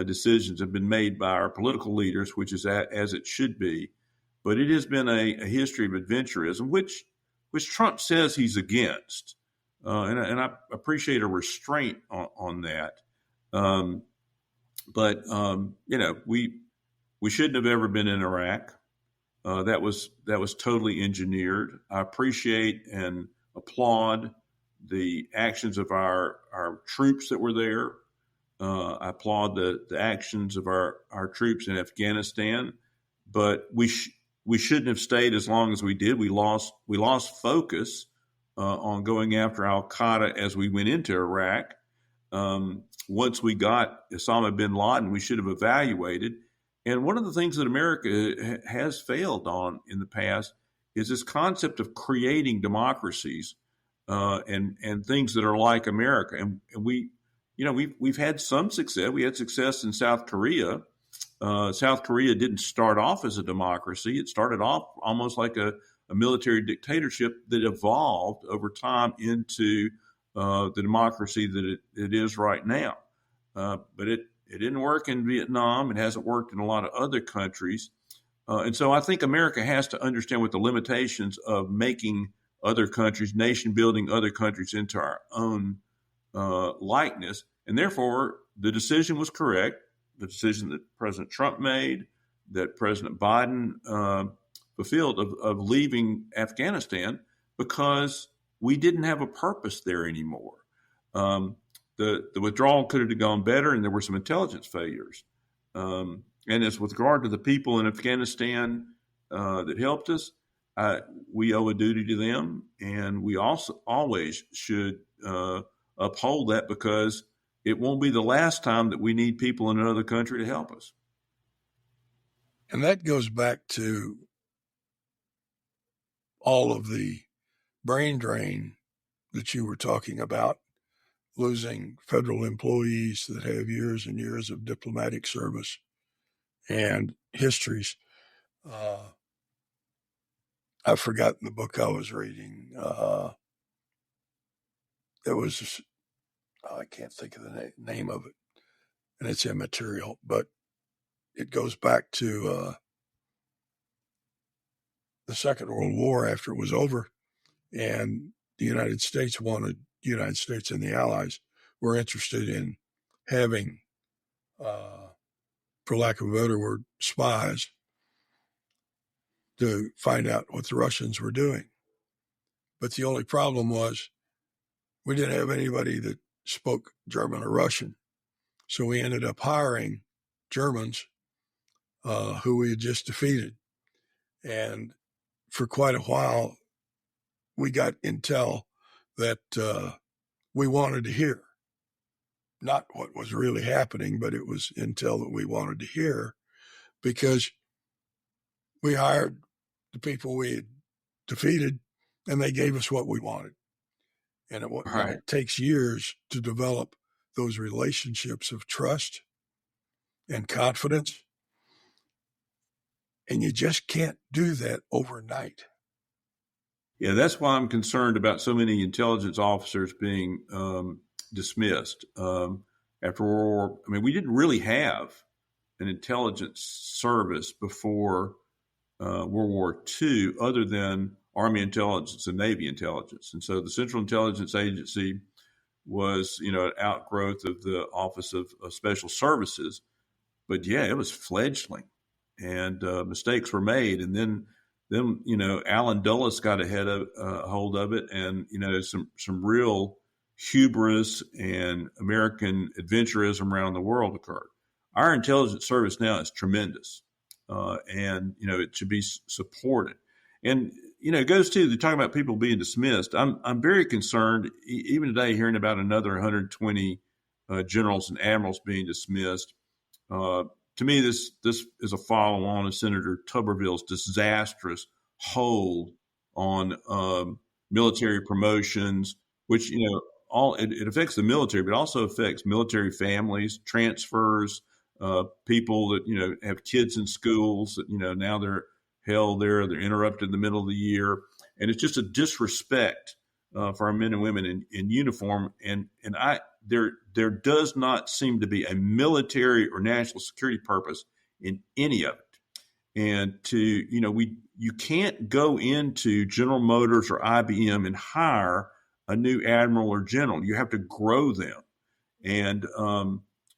decisions have been made by our political leaders, which is as it should be. But it has been a history of adventurism, which Trump says he's against. And I appreciate a restraint on that. We shouldn't have ever been in Iraq. That was totally engineered. I appreciate and applaud the actions of our troops that were there. I applaud the actions of our troops in Afghanistan, but we shouldn't have stayed as long as we did. We lost focus on going after Al Qaeda as we went into Iraq. Once we got Osama bin Laden, we should have evaluated. And one of the things that America has failed on in the past is this concept of creating democracies and things that are like America. And we've had some success. We had success in South Korea. South Korea didn't start off as a democracy. It started off almost like a military dictatorship that evolved over time into the democracy that it is right now. But it didn't work in Vietnam. It hasn't worked in a lot of other countries. And so I think America has to understand what the limitations of making other countries, nation building other countries into our own likeness. And therefore, the decision was correct. The decision that President Trump made, that President Biden fulfilled of leaving Afghanistan, because we didn't have a purpose there anymore. The withdrawal could have gone better, and there were some intelligence failures. And as with regard to the people in Afghanistan that helped us, we owe a duty to them, and we also always should uphold that, because it won't be the last time that we need people in another country to help us. And that goes back to all of the brain drain that you were talking about, losing federal employees that have years and years of diplomatic service and histories. I've forgotten the book I was reading. I can't think of the name of it, and it's immaterial, but it goes back to the Second World War after it was over, and the United States and the Allies were interested in having, for lack of a better word, spies to find out what the Russians were doing. But the only problem was we didn't have anybody that spoke German or Russian. So we ended up hiring Germans who we had just defeated. And for quite a while, we got intel that we wanted to hear. Not what was really happening, but it was intel that we wanted to hear, because we hired the people we had defeated and they gave us what we wanted. And it takes years to develop those relationships of trust and confidence. And you just can't do that overnight. Yeah, that's why I'm concerned about so many intelligence officers being dismissed. After World War, we didn't really have an intelligence service before World War II, other than Army intelligence and Navy intelligence. And so the Central Intelligence Agency was, an outgrowth of the Office of Special Services. but yeah, it was fledgling, and mistakes were made, and then Alan Dulles got ahead of hold of it, and some real hubris and American adventurism around the world occurred. Our intelligence service now is tremendous, and it should be supported. And it goes to the talking about people being dismissed. I'm very concerned, even today, hearing about another 120 generals and admirals being dismissed. To me, this is a follow-on of Senator Tuberville's disastrous hold on military promotions, which it affects the military, but also affects military families, transfers, people that have kids in schools that now they're held there, they're interrupted in the middle of the year, and it's just a disrespect for our men and women in uniform. And there does not seem to be a military or national security purpose in any of it. And you can't go into General Motors or IBM and hire a new admiral or general. You have to grow them. And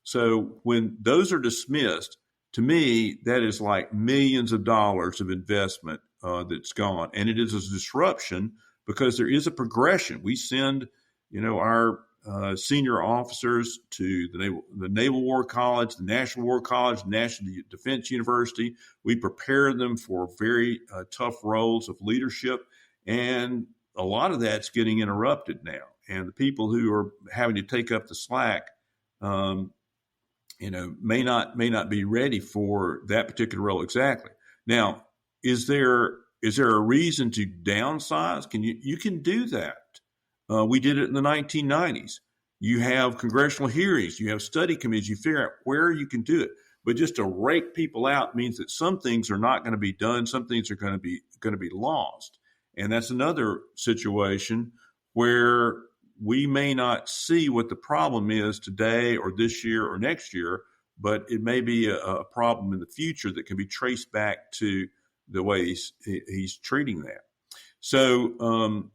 so when those are dismissed, to me, that is like millions of dollars of investment that's gone. And it is a disruption because there is a progression. We send, our senior officers to the Naval War College, the National War College, National Defense University. We prepare them for very tough roles of leadership. And a lot of that's getting interrupted now. And the people who are having to take up the slack, may not be ready for that particular role exactly. Now, is there a reason to downsize? You can do that. We did it in the 1990s. You have congressional hearings, you have study committees, you figure out where you can do it. But just to rake people out means that some things are not going to be done, some things are going to be lost. And that's another situation where we may not see what the problem is today or this year or next year, but it may be a problem in the future that can be traced back to the way he's treating that. So,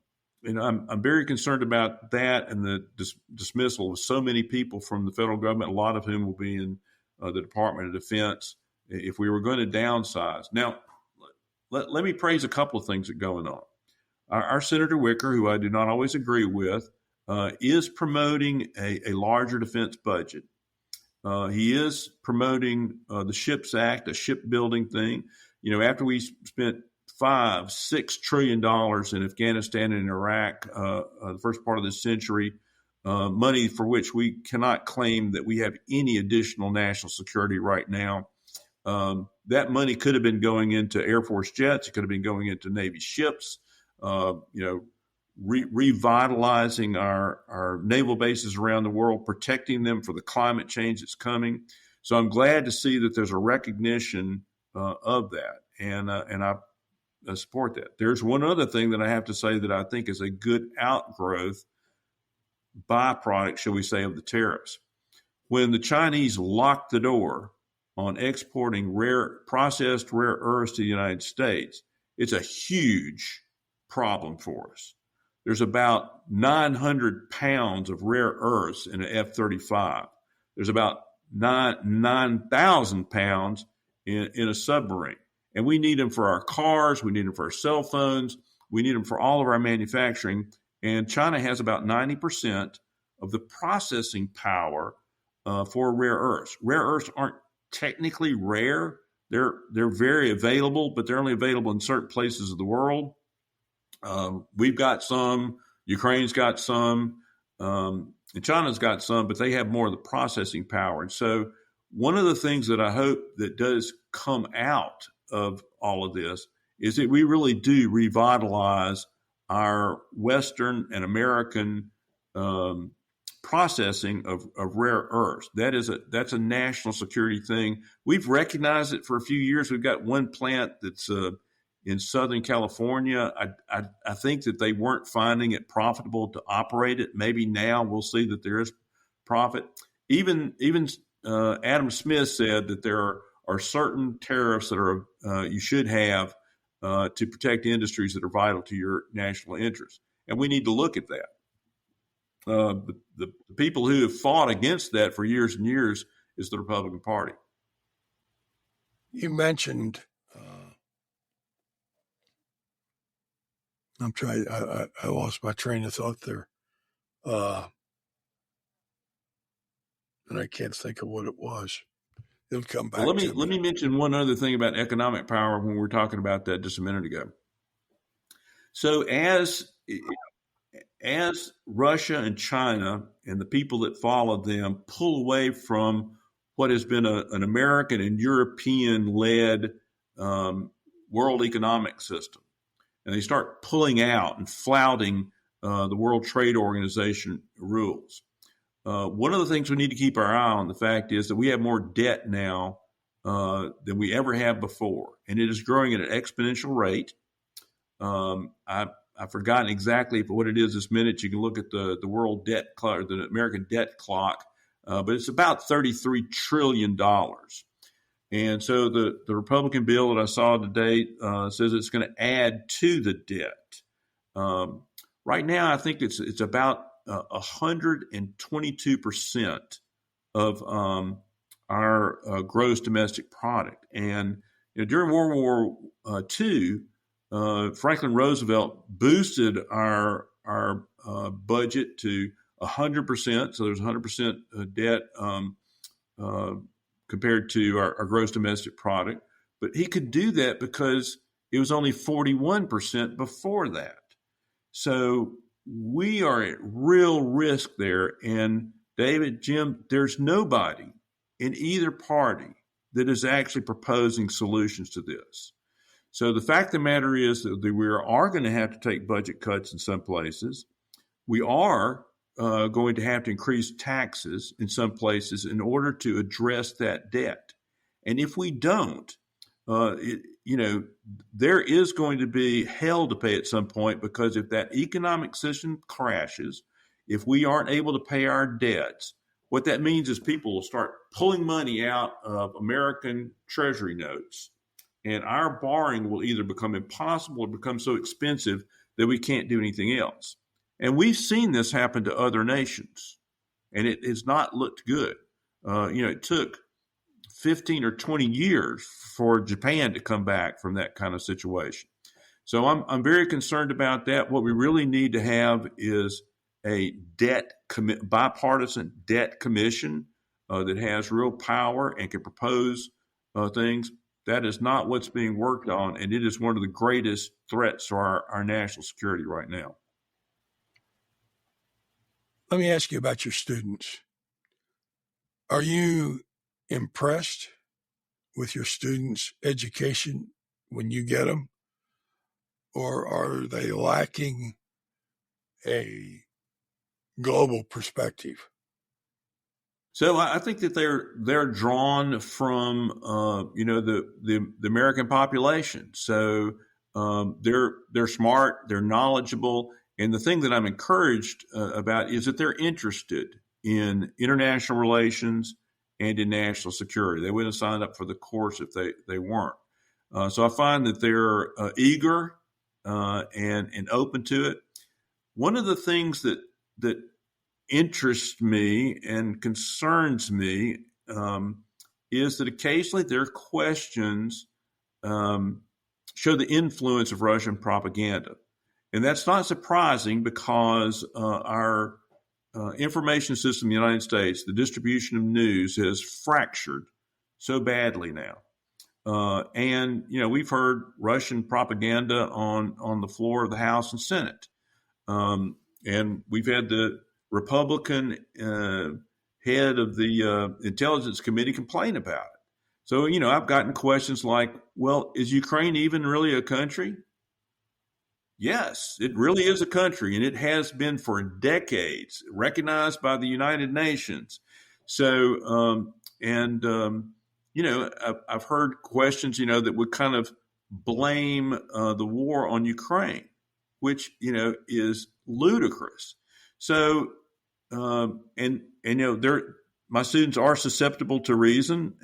I'm very concerned about that and the dismissal of so many people from the federal government, a lot of whom will be in the Department of Defense, if we were going to downsize. Now, let me praise a couple of things that are going on. Our Senator Wicker, who I do not always agree with, is promoting a larger defense budget. He is promoting the SHIPS Act, a shipbuilding thing. After we spent $5-6 trillion in Afghanistan and Iraq the first part of this century, money for which we cannot claim that we have any additional national security right now. That money could have been going into Air Force jets. It could have been going into Navy ships, revitalizing our naval bases around the world, protecting them for the climate change that's coming. So I'm glad to see that there's a recognition of that, and I support that. There's one other thing that I have to say that I think is a good outgrowth, byproduct, shall we say, of the tariffs. When the Chinese locked the door on exporting processed rare earths to the United States, it's a huge problem for us. There's about 900 pounds of rare earths in an F-35. There's about 9,000 pounds in a submarine. And we need them for our cars. We need them for our cell phones. We need them for all of our manufacturing. And China has about 90% of the processing power for rare earths. Rare earths aren't technically rare. They're very available, but they're only available in certain places of the world. We've got some, Ukraine's got some, and China's got some, but they have more of the processing power. And so one of the things that I hope that does come out of all of this is that we really do revitalize our Western and American processing of rare earths. That's a national security thing. We've recognized it for a few years. We've got one plant that's in Southern California. I think that they weren't finding it profitable to operate it. Maybe now we'll see that there is profit. Even Adam Smith said that there are certain tariffs that are you should have to protect industries that are vital to your national interest, and we need to look at that. The people who have fought against that for years and years is the Republican Party. You mentioned, I lost my train of thought there. And I can't think of what it was. It'll come back Well, to me. let me mention one other thing about economic power when we were talking about that just a minute ago. So as Russia and China and the people that follow them pull away from what has been an American and European-led world economic system, and they start pulling out and flouting the World Trade Organization rules, one of the things we need to keep our eye on, the fact is that we have more debt now than we ever have before, and it is growing at an exponential rate. I've forgotten exactly what it is this minute. You can look at the world debt clock, or the American debt clock, but it's about $33 trillion. And so the Republican bill that I saw today says it's going to add to the debt. Right now, I think it's about 122% of our gross domestic product. And during World War II, Franklin Roosevelt boosted our budget to 100%. So there's 100% debt compared to our gross domestic product. But he could do that because it was only 41% before that. So we are at real risk there. And David, Jim, there's nobody in either party that is actually proposing solutions to this. So the fact of the matter is that we are going to have to take budget cuts in some places. We are going to have to increase taxes in some places in order to address that debt. And if we don't, there is going to be hell to pay at some point, because if that economic system crashes, if we aren't able to pay our debts, what that means is people will start pulling money out of American Treasury notes, and our borrowing will either become impossible or become so expensive that we can't do anything else. And we've seen this happen to other nations, and it has not looked good. It took 15 or 20 years for Japan to come back from that kind of situation. So I'm very concerned about that. What we really need to have is a bipartisan debt commission that has real power and can propose things. That is not what's being worked on, and it is one of the greatest threats to our national security right now. Let me ask you about your students. Are you impressed with your students' education when you get them? Or are they lacking a global perspective? So I think that they're drawn from the American population. So they're smart, they're knowledgeable, and the thing that I'm encouraged about is that they're interested in international relations and in national security. They wouldn't have signed up for the course if they weren't. So I find that they're eager and open to it. One of the things that interests me and concerns me is that occasionally their questions show the influence of Russian propaganda. And that's not surprising, because our information system in the United States, the distribution of news, has fractured so badly now. And we've heard Russian propaganda on the floor of the House and Senate. And we've had the Republican head of the Intelligence Committee complain about it. So, I've gotten questions like, well, is Ukraine even really a country? Yes, it really is a country, and it has been for decades, recognized by the United Nations. So, I've heard questions, that would kind of blame the war on Ukraine, which, is ludicrous. So, my students are susceptible to reason.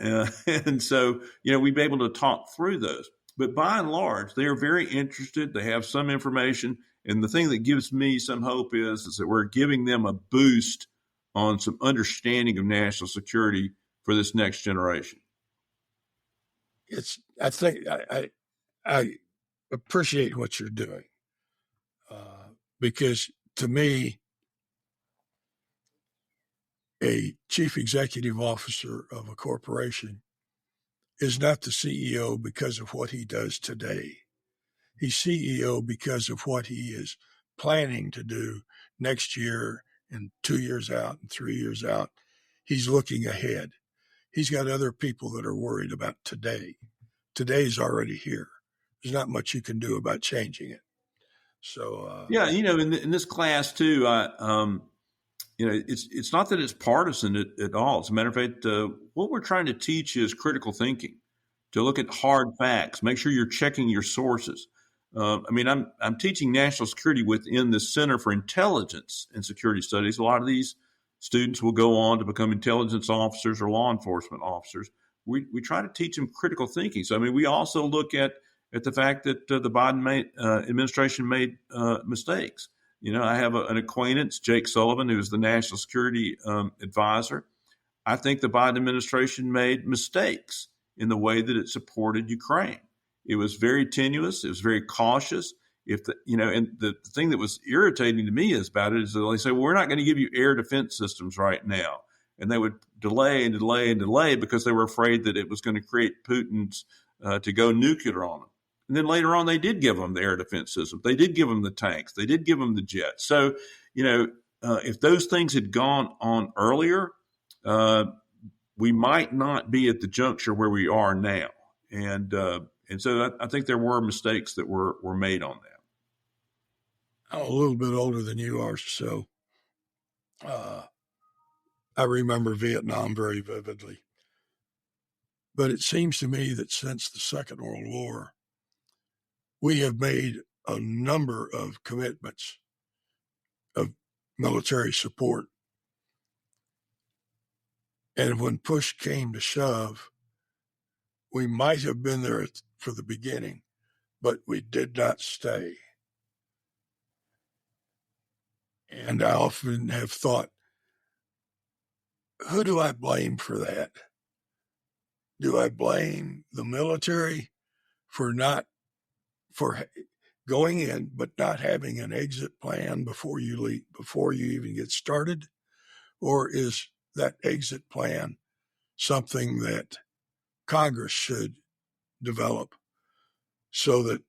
And so, we've been able to talk through those. But by and large, they are very interested. They have some information. And the thing that gives me some hope is that we're giving them a boost on some understanding of national security for this next generation. I think I appreciate what you're doing because to me, a chief executive officer of a corporation is not the CEO because of what he does today. He's CEO because of what he is planning to do next year and 2 years out and 3 years out. He's looking ahead. He's got other people that are worried about today. Today's already here. There's not much you can do about changing it. So yeah, in this class too, it's not that it's partisan at all. As a matter of fact, what we're trying to teach is critical thinking, to look at hard facts, make sure you're checking your sources. I'm teaching national security within the Center for Intelligence and Security Studies. A lot of these students will go on to become intelligence officers or law enforcement officers. We try to teach them critical thinking. So, we also look at the fact that the Biden administration made mistakes. I have an acquaintance, Jake Sullivan, who is the national security advisor. I think the Biden administration made mistakes in the way that it supported Ukraine. It was very tenuous. It was very cautious. And the thing that was irritating to me about it is that they say, well, we're not going to give you air defense systems right now. And they would delay and delay and delay because they were afraid that it was going to create Putin's to go nuclear on them. And then later on, they did give them the air defense system. They did give them the tanks. They did give them the jets. So, if those things had gone on earlier, we might not be at the juncture where we are now. And so I think there were mistakes that were made on that. I'm a little bit older than you are, so I remember Vietnam very vividly. But it seems to me that since the Second World War, we have made a number of commitments of military support. And when push came to shove, we might have been there for the beginning, but we did not stay. And I often have thought, who do I blame for that? Do I blame the military for going in but not having an exit plan before you leave, before you even get started? Or is that exit plan something that Congress should develop so that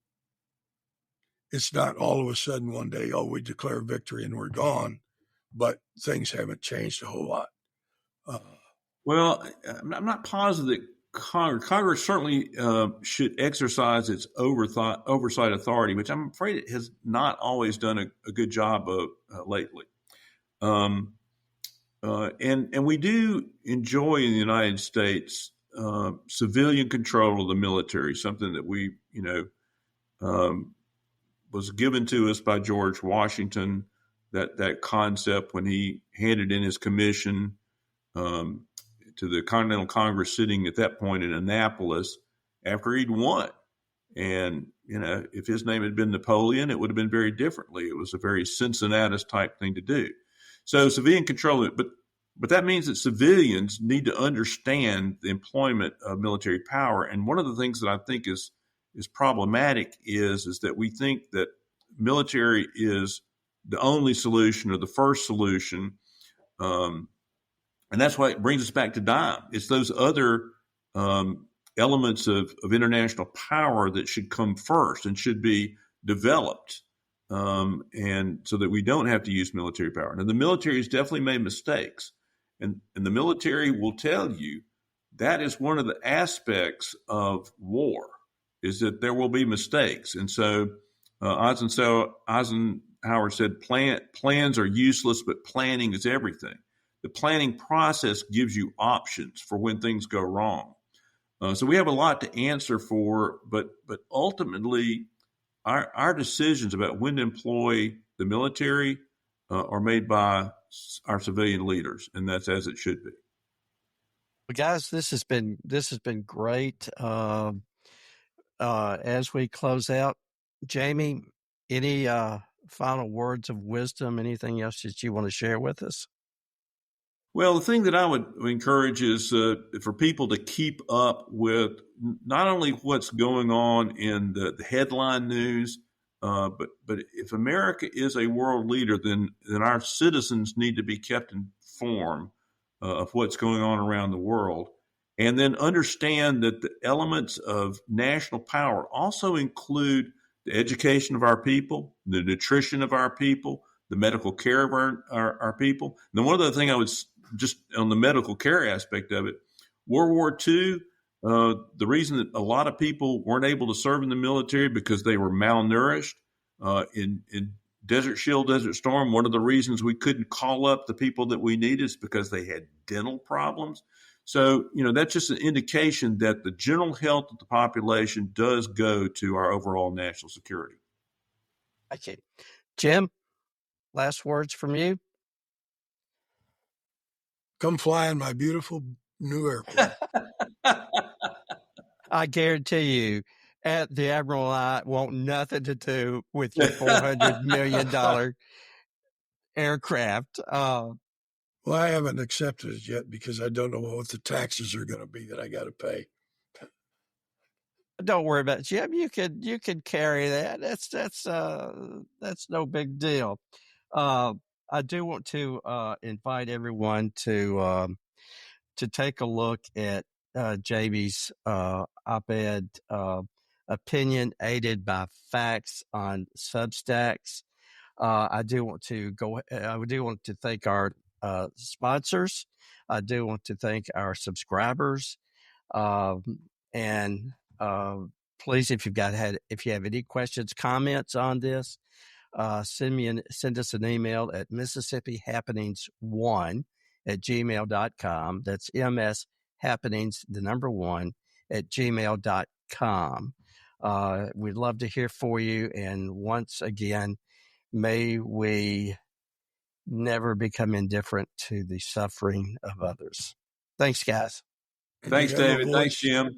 it's not all of a sudden one day, oh, we declare victory and we're gone, but things haven't changed a whole lot? Well, I'm not positive that Congress certainly should exercise its oversight authority, which I'm afraid it has not always done a good job of lately. And we do enjoy in the United States civilian control of the military, something that we, was given to us by George Washington, that concept when he handed in his commission to the Continental Congress sitting at that point in Annapolis after he'd won. And, if his name had been Napoleon, it would have been very differently. It was a very Cincinnatus type thing to do. So civilian control, but that means that civilians need to understand the employment of military power. And one of the things that I think is problematic is that we think that military is the only solution or the first solution. And that's why it brings us back to DIME. It's those other elements of international power that should come first and should be developed, and so that we don't have to use military power. Now, the military has definitely made mistakes, and the military will tell you that is one of the aspects of war, is that there will be mistakes. And so Eisenhower said, plans are useless, but planning is everything. The planning process gives you options for when things go wrong. So we have a lot to answer for, but ultimately our decisions about when to employ the military are made by our civilian leaders, and that's as it should be. Well, guys, this has been great. As we close out, Jamie, any final words of wisdom, anything else that you want to share with us? Well, the thing that I would encourage is for people to keep up with not only what's going on in the headline news, but if America is a world leader, then our citizens need to be kept informed of what's going on around the world, and then understand that the elements of national power also include the education of our people, the nutrition of our people, the medical care of our people. And then one other thing I would just on the medical care aspect of it, World War II, the reason that a lot of people weren't able to serve in the military because they were malnourished. In Desert Shield, Desert Storm, one of the reasons we couldn't call up the people that we needed is because they had dental problems. So, that's just an indication that the general health of the population does go to our overall national security. Okay. Jim, last words from you? Come fly in my beautiful new airplane. I guarantee you, at the Admiral I want nothing to do with your $400 million aircraft. Well, I haven't accepted it yet because I don't know what the taxes are going to be that I got to pay. Don't worry about it, Jim. You could carry that. That's no big deal. I do want to invite everyone to take a look at Jamie's op-ed, Opinion Aided by Facts on Substacks. I do want to thank our sponsors. I do want to thank our subscribers. And please, if you have any questions, comments on this, send us an email at MississippiHappenings1@gmail.com. That's MSHappenings, the number 1 @gmail.com. We'd love to hear for you. And once again, may we never become indifferent to the suffering of others. Thanks, guys. Thanks, David. Thanks, Jim.